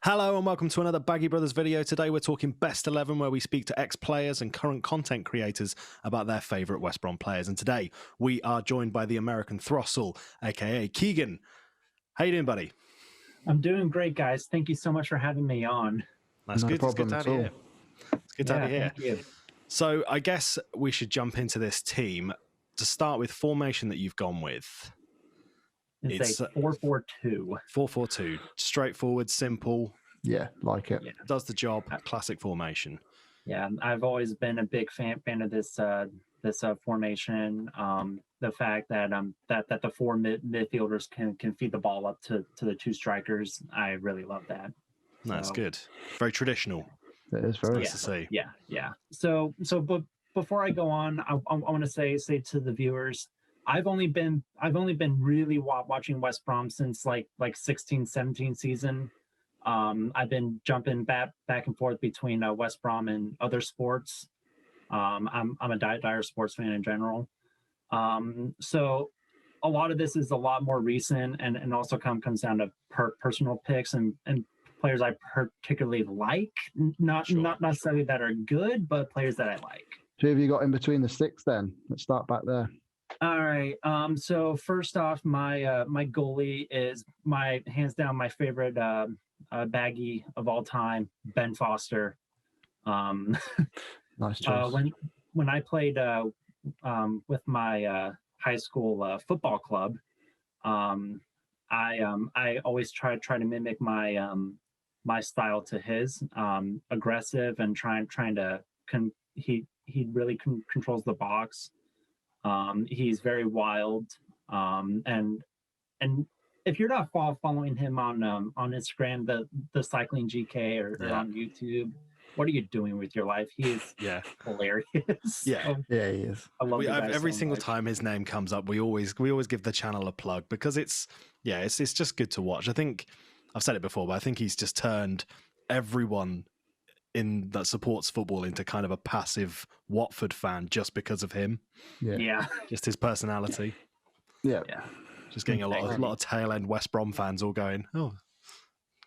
Hello and welcome to another Baggie Brothers video. Today we're talking Best 11, where we speak to ex-players and current content creators about their favourite West Brom players. And today we are joined by the American Throstle, aka Keegan. How you doing, buddy? I'm doing great, guys. Thank you so much for having me on. That's No good. It's good problem to have at you all. here. It's good to have you here. Thank you. So I guess we should jump into this team. To start with, formation that you've gone with. It's a 4-4-2. 4-4-2. Straightforward, simple. Yeah, like it. Yeah. Does the job. Classic formation. Yeah, I've always been a big fan of this formation. The fact that that the four midfielders can feed the ball up to the two strikers. I really love that. That's good. Very traditional. It is very Nice to see. Yeah. But before I go on, I want to say to the viewers, I've only been really watching West Brom since like 16, 17 season. I've been jumping back and forth between West Brom and other sports. I'm a dire sports fan in general. So a lot of this is a lot more recent and also comes down to personal picks and players I particularly like, not necessarily that are good, but players that I like. Who have you got in between the sticks then? Let's start back there. All right. So first off, my goalie is hands down my favorite Baggie of all time, Ben Foster. Nice choice. When I played with my high school football club, I always try to mimic my style to his, aggressive and trying to he really controls the box. He's very wild, and if you're not following him on Instagram, the Cycling GK or on YouTube, what are you doing with your life? He is hilarious. Yeah, he is. I love every single time his name comes up, we always give the channel a plug because it's just good to watch. I think I've said it before, but I think he's just turned everyone that supports football into kind of a passive Watford fan just because of him. Yeah. Just his personality. Yeah. Just getting a lot of tail end West Brom fans all going, oh,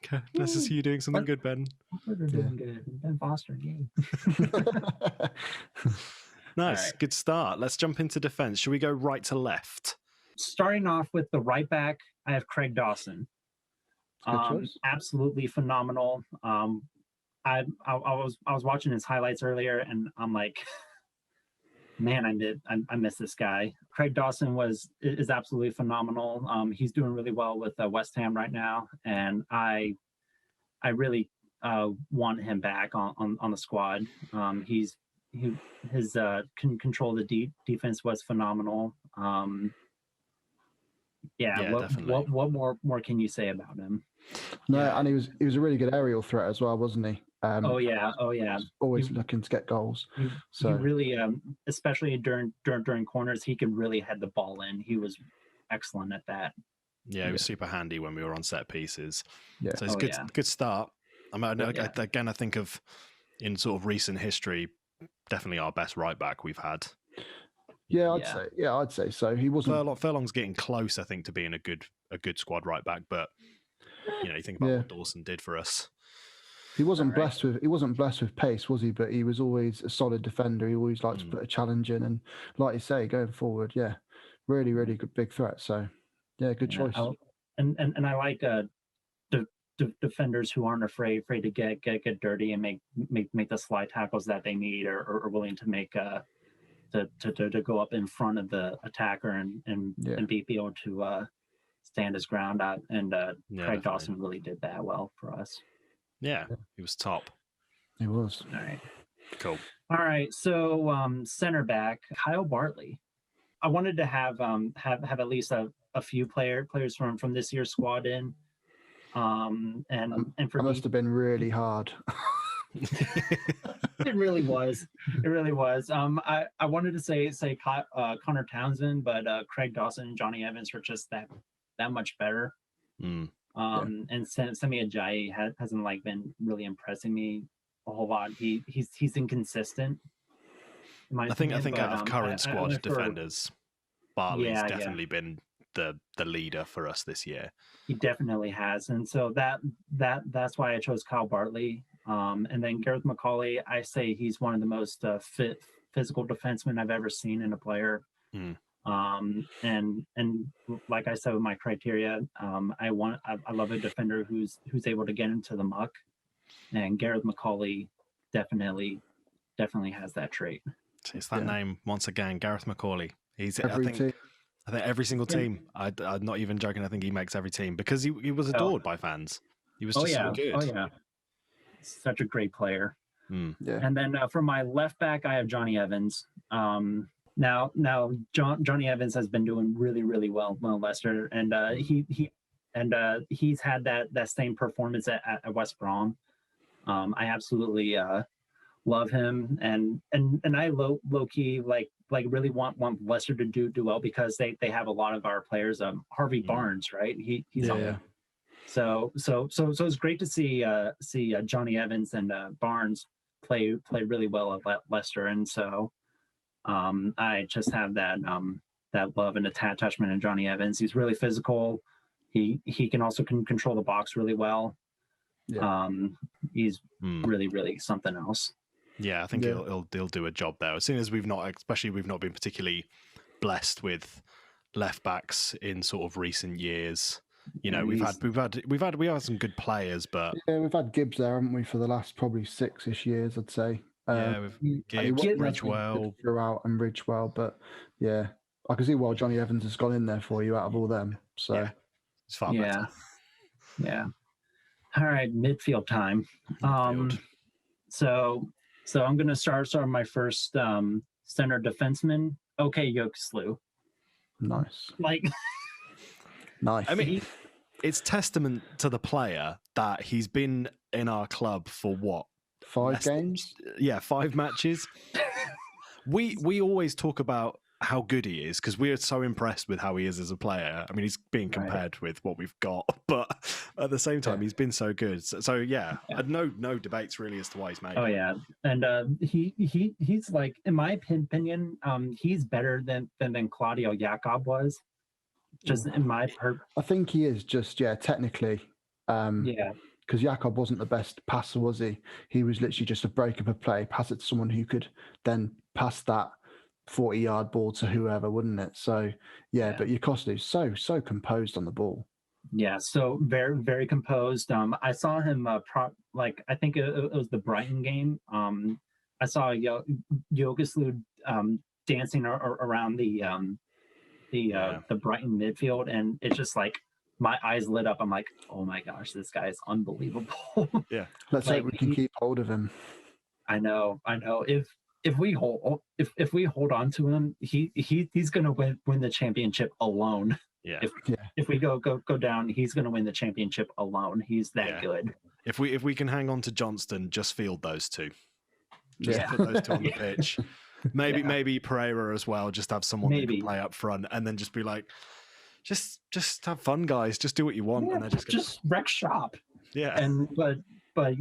okay, nice to see you doing something good, Ben. Doing good. Ben Foster, Nice, right. Good start. Let's jump into defense. Should we go right to left? Starting off with the right back, I have Craig Dawson. Good choice. Absolutely phenomenal. I was watching his highlights earlier, and I'm like, man, I miss this guy. Craig Dawson is absolutely phenomenal. He's doing really well with West Ham right now, and I really want him back on the squad. His control of the defense was phenomenal. definitely. What more can you say about him? No, and he was a really good aerial threat as well, wasn't he? Oh yeah. Always looking to get goals. He really, especially during corners, he could really head the ball in. He was excellent at that. Yeah, he was super handy when we were on set pieces. Yeah. So it's good start. Again, I think of in sort of recent history, definitely our best right back we've had. Yeah, I'd say so. He wasn't. Furlong's getting close, I think, to being a good squad right back, but you think about what Dawson did for us. He wasn't blessed with pace, was he? But he was always a solid defender. He always liked to put a challenge in, and like you say, going forward, really, really good big threat. So, good choice. And I like defenders who aren't afraid to get dirty and make the slide tackles that they need, or are willing to make to go up in front of the attacker and be able to stand his ground out. And Craig Dawson really did that well for us. Yeah, he was top. He was. All right. Cool. All right. So center back, Kyle Bartley. I wanted to have at least a few players from this year's squad in. And for it must have been really hard. It really was. I wanted to say Connor Townsend, but Craig Dawson and Johnny Evans were just that much better. And Semi Ajayi hasn't been really impressing me a whole lot. He's inconsistent. I think out of current squad defenders, Bartley's definitely been the leader for us this year. He definitely has, and so that's why I chose Kyle Bartley. And then Gareth McCauley, I say he's one of the most fit physical defensemen I've ever seen in a player. And like I said with my criteria, I love a defender who's able to get into the muck, and Gareth McCauley definitely has that trait. It's that name once again, Gareth McCauley. He's I think every single team. I'm not even joking. I think he makes every team because he was adored by fans. He was just so good. Oh yeah, such a great player. Yeah. And then for my left back, I have Johnny Evans. Now Johnny Evans has been doing really well in Leicester, and he's had that same performance at West Brom. I absolutely love him, and I low key like really want Leicester to do well because they have a lot of our players. Harvey Barnes, right? He's on there. So it's great to see Johnny Evans and Barnes play really well at Leicester, and so I just have that love and attachment in Johnny Evans. He's really physical. He can also control the box really well. Yeah. He's really something else. Yeah, I think he'll do a job there. As soon as we've not been particularly blessed with left backs in sort of recent years. You know, we've had some good players, but we've had Gibbs there, haven't we, for the last probably 6-ish years, I'd say. We've Gibbs, Ridgewell throughout, and Ridgewell, but yeah, I can see why Johnny Evans has gone in there for you out of all them. So it's far better. Yeah. All right, midfield time. So I'm going to start my first center defenseman. Okay, Yokeslu. Nice. Nice. I mean, it's testament to the player that he's been in our club for what? 5 games? 5 matches. We always talk about how good he is because we're so impressed with how he is as a player. I mean, he's being compared with what we've got, but at the same time, he's been so good. So no debates really as to why he's made. Oh yeah, and he's like, in my opinion, he's better than Claudio Jakob was. Just in my I think he is just technically. Because Jakob wasn't the best passer, was he? He was literally just a break up a play, pass it to someone who could then pass that 40-yard ball to whoever, wouldn't it? So but Yokeslu's so composed on the ball. Yeah, so very very composed. I saw him I think it was the Brighton game. I saw Yokeslu dancing around the Brighton midfield, and it's just like my eyes lit up. I'm like, oh my gosh, this guy is unbelievable. Yeah, let's hope we can keep hold of him. I know. If we hold on to him, he's gonna win the championship alone. Yeah. If we go down, he's gonna win the championship alone. He's that good. If we can hang on to Johnston, just field those two. Just put those two on the pitch. Maybe Pereira as well. Just have someone who can play up front, and then just be like, just have fun, guys. Just do what you want, and they're just wreck shop. Yeah. And but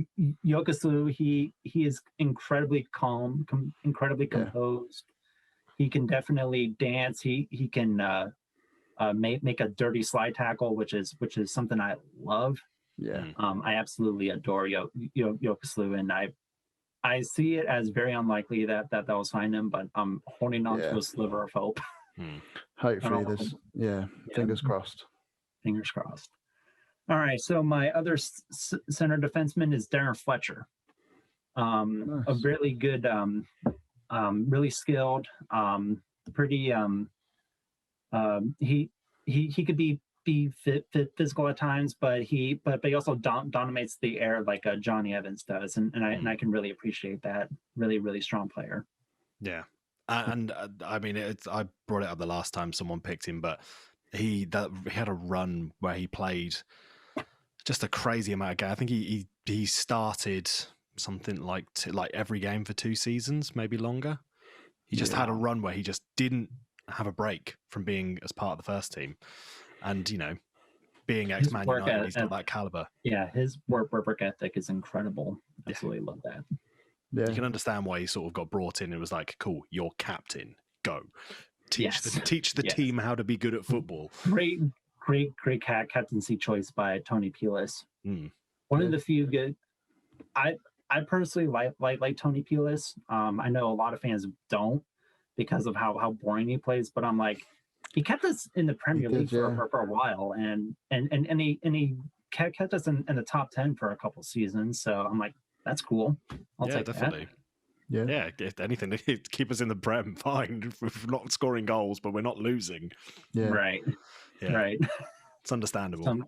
Yokeslu, he is incredibly calm, incredibly composed. He can definitely dance. He can make a dirty slide tackle, which is something I love. Yeah. I absolutely adore Yokeslu, and I see it as very unlikely that they'll sign him, but I'm holding on to a sliver of hope. Hopefully fingers crossed. Fingers crossed. All right, so my other center defenseman is Darren Fletcher. Nice. A really good, really skilled, pretty. He could be physical at times, but he also dominates the air like Johnny Evans does, and I can really appreciate that. Really, really strong player. Yeah, and I mean, I brought it up the last time someone picked him, but he had a run where he played just a crazy amount of games. I think he started something like every game for 2 seasons, maybe longer. He just had a run where he just didn't have a break from being as part of the first team. And, being ex-Man United, he's got that caliber. Yeah, his work ethic is incredible. Absolutely love that. Yeah. You can understand why he sort of got brought in and was like, cool, you're captain, go. Teach the Yes. team how to be good at football. Great captaincy choice by Tony Pulis. Mm. One of the few good. I personally like Tony Pulis. I know a lot of fans don't because of how boring he plays, but I'm like, he kept us in the Premier League for a while, and he kept us in the top 10 for a couple seasons. So I'm like, that's cool. I'll take definitely. that. Yeah, if anything, keep us in the Prem, fine. We're not scoring goals, but we're not losing. Yeah. Right. Yeah. Right. It's understandable.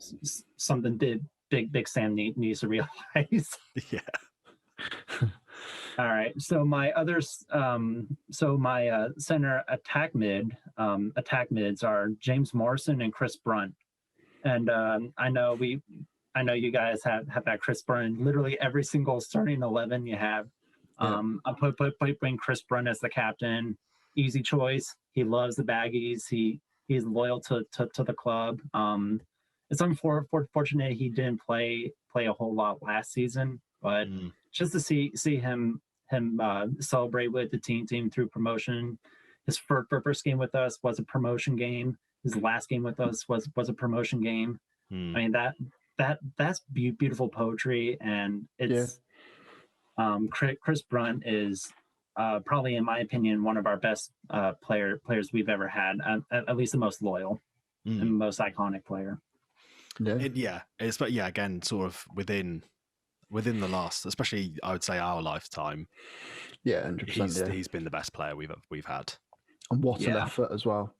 Something Big Sam needs to realize. Yeah. All right. So my others, my center attack mids are James Morrison and Chris Brunt, and I know you guys have that Chris Brunt. Literally every single starting 11 you have. I bring Chris Brunt as the captain. Easy choice. He loves the Baggies. He's loyal to the club. It's unfortunate he didn't play a whole lot last season, but just to see him celebrate with the team through promotion. His first game with us was a promotion game. His last game with us was a promotion game. I mean that's beautiful poetry, and it's Chris Brunt is probably, in my opinion, one of our best players we've ever had. At least the most loyal and most iconic player. Again, sort of within the last, especially I would say our lifetime. Yeah, 100%. He's been the best player we've had. And what a left foot as well.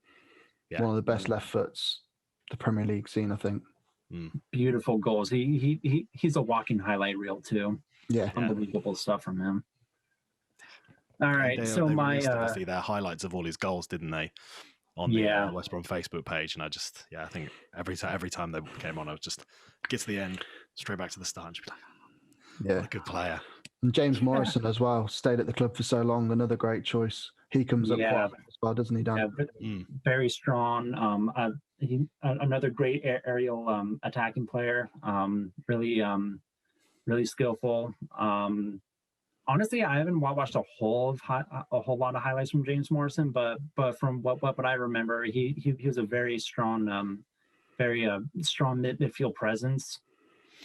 Yeah. One of the best left foots the Premier League seen, I think. Beautiful goals. He's a walking highlight reel too. Yeah, unbelievable stuff from him. All right, they released, obviously their highlights of all his goals, didn't they? On the West Brom Facebook page, and I think every time they came on, I would just get to the end, straight back to the start, and just be like, what a good player. And James Morrison as well, stayed at the club for so long, another great choice. He comes up quite a bit as well, doesn't he, Dan? Yeah, very strong. Another great aerial attacking player. Really skillful. Honestly, I haven't watched a whole lot of highlights from James Morrison, but from what I remember, he was a very strong midfield presence,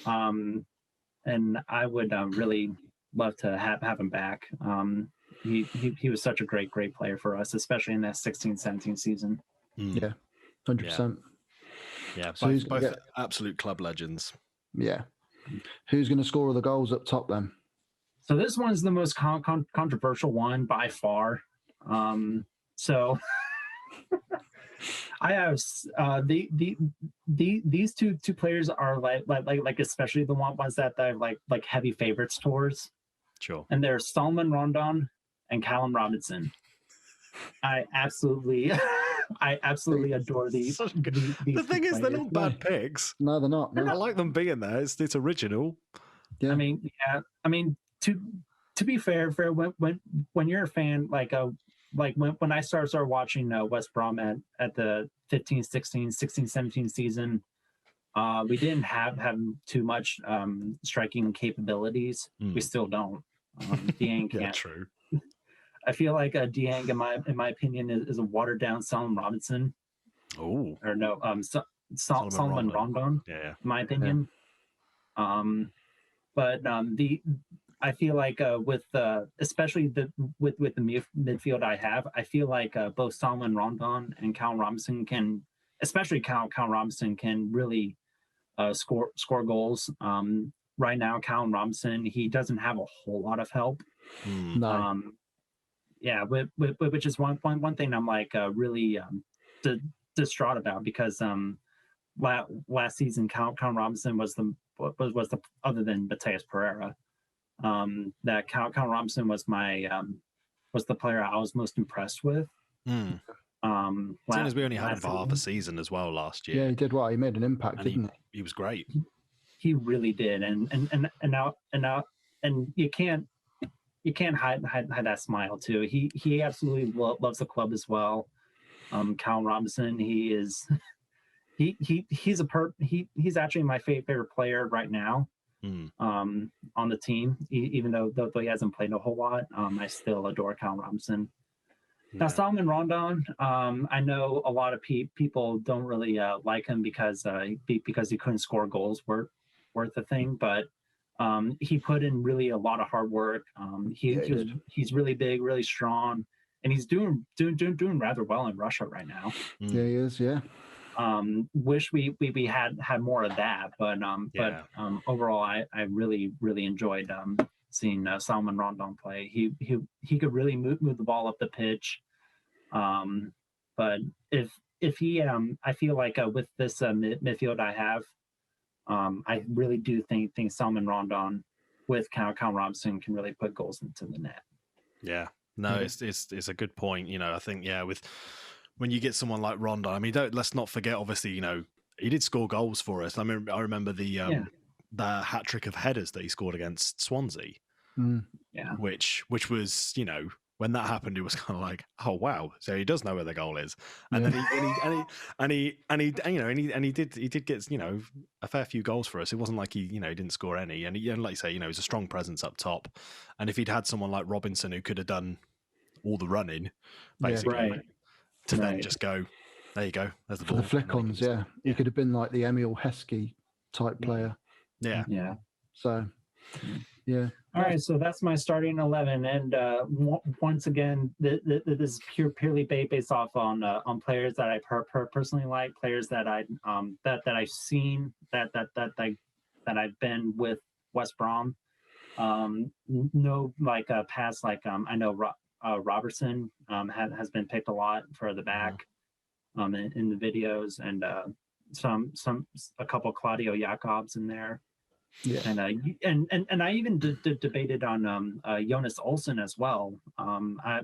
and I would really love to have him back. He was such a great player for us, especially in that 16-17 season. Yeah, 100%. Yeah, so both absolute club legends. Yeah. Who's going to score all the goals up top then? So this one's the most controversial one by far. So I have these two players are like especially the ones that I have like heavy favorites towards. Sure. And they're Salman Rondon and Callum Robinson. I absolutely adore these. The thing is, they're not bad picks. No, they're not. No. I like them being there. It's original. Yeah. I mean, to be fair, when you're a fan, like when I started watching West Brom at the 16-17 season, we didn't have too much striking capabilities. We still don't. Dieng can't. Yeah, true. I feel like Dieng, in my opinion, is a watered down Salman Robinson. Oh. Or no, Salman Rondon. Yeah. In my opinion. Yeah. But I feel like especially with the midfield I feel like both Salman Rondon and Callum Robinson can, especially Callum Robinson can really score goals. Right now, Callum Robinson, he doesn't have a whole lot of help. No. Which is one thing I'm like really distraught about, because last season Callum Robinson was the other than Mateus Pereira, that Callum Robinson was the player I was most impressed with. Seeing as we only had him for half a season as well last year. Yeah, he did well. He made an impact, didn't he? He was great. He really did, and you can't hide that smile too. He absolutely loves the club as well. Callum Robinson, he's actually my favorite player right now. On the team, even though he hasn't played a whole lot, I still adore Callum Robinson. Now, Salman Rondon, I know a lot of people don't really like him because he couldn't score goals worth the thing, but he put in really a lot of hard work. He's really big, really strong, and he's doing rather well in Russia right now. Yeah, he is. Yeah. Wish we had more of that, but overall, I really enjoyed seeing Salman Rondon play. He could really move the ball up the pitch. But if he, I feel like with this midfield I have, I really do think Salman Rondon with Kyle Robinson can really put goals into the net. Yeah, no, it's a good point. I think with when you get someone like Rondon, I mean, let's not forget. Obviously, he did score goals for us. I mean, I remember the hat trick of headers that he scored against Swansea. Yeah, which was when that happened, it was kind of like, oh wow, so he does know where the goal is, and then he did get a fair few goals for us. It wasn't like he didn't score any, and like you say, he's a strong presence up top, and if he'd had someone like Robinson who could have done all the running, basically, then just go, there you go, there's the ball. For the flick-ons, he could have been like the Emil Heskey type player. Yeah. So. Yeah. All right, so that's my starting 11, and once again, this is purely based off on players that I personally like, players that I've seen that I've been with West Brom. No, like past, like I know Robertson has been picked a lot for the back, in the videos, and a couple Claudio Jacobs in there. Yeah, and I even debated on Jonas Olsen as well. I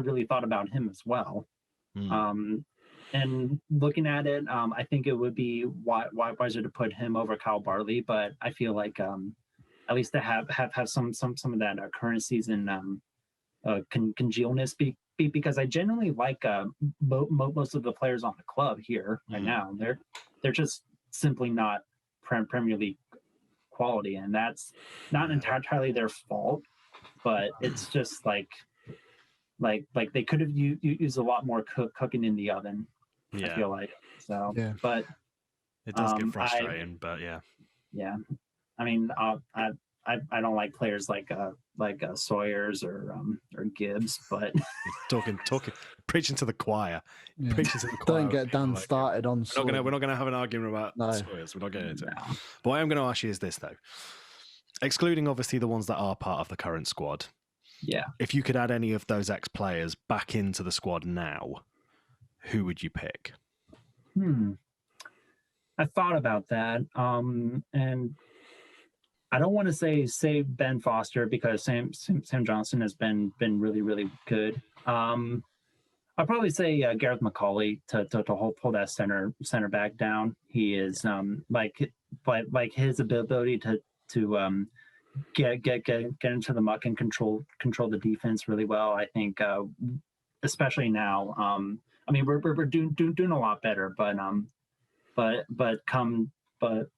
really thought about him as well. And looking at it, I think it would be wiser to put him over Kyle Bartley, but I feel like at least to have some of that current season congealness, because I generally like most of the players on the club here right now. They're just simply not Premier League quality, and that's not entirely their fault, but it's just like they could have used a lot more cooking in the oven. I feel like so. Yeah. But it does get frustrating. But yeah. I mean, I don't like players like Sawyers or Gibbs, but talking, preaching to the choir. Yeah. Preaching to the choir. Don't get Dan started on. We're not gonna have an argument about Sawyers. We're not getting into it. But what I am going to ask you is this though, excluding obviously the ones that are part of the current squad. Yeah. If you could add any of those ex-players back into the squad now, who would you pick? I thought about that, and I don't want to say Ben Foster because Sam Johnson has been really, really good. I'll probably say Gareth McCauley to hold that center back down. He is like his ability to get into the muck and control the defense really well. I think especially now. I mean, we're doing a lot better, but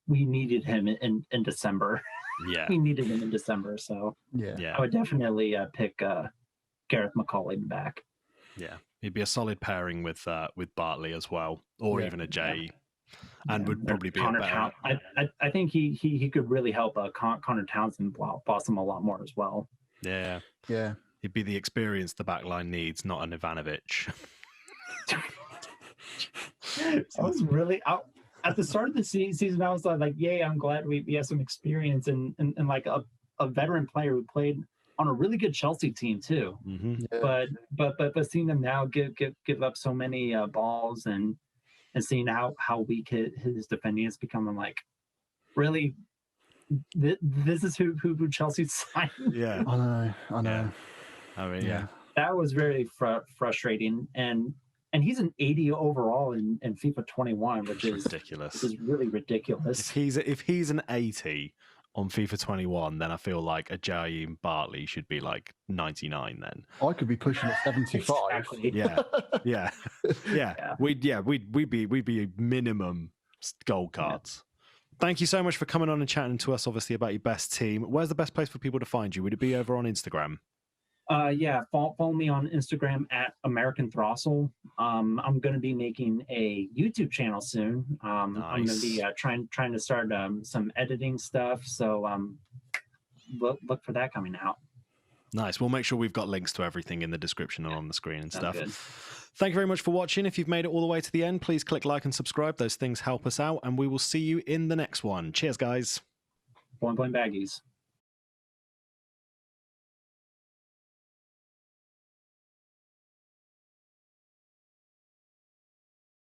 we needed him in December. Yeah, we needed him in December, so I would definitely pick Gareth McCauley back. Yeah, he'd be a solid pairing with Bartley as well, or even a Jay, and would probably be Connor a better. I think he could really help Connor Townsend blossom a lot more as well. Yeah, he'd be the experience the backline needs, not an Ivanovic. I was really at the start of the season. I was like, "Yay! I'm glad we have some experience and like a veteran player who played on a really good Chelsea team too." Mm-hmm. Yeah. But seeing them now give up so many balls and seeing how weak his defending is becoming, like, really, this is who Chelsea signed. Yeah, I know. Yeah. I mean, that was very frustrating, and he's an 80 overall in FIFA 21, which is ridiculous. Which is really ridiculous. If he's an 80 on FIFA 21, then I feel like a Jaime Bartley should be like 99. Then I could be pushing at 75. Exactly. Yeah. We'd be minimum gold cards. Thank you so much for coming on and chatting to us, obviously, about your best team. Where's the best place for people to find you? Would it be over on Instagram? Yeah, follow me on Instagram at American Throstle. I'm going to be making a YouTube channel soon. I'm going to be trying to start some editing stuff. So look for that coming out. Nice. We'll make sure we've got links to everything in the description and on the screen and stuff. Good. Thank you very much for watching. If you've made it all the way to the end, please click like and subscribe. Those things help us out, and we will see you in the next one. Cheers, guys. Boing, boing, baggies.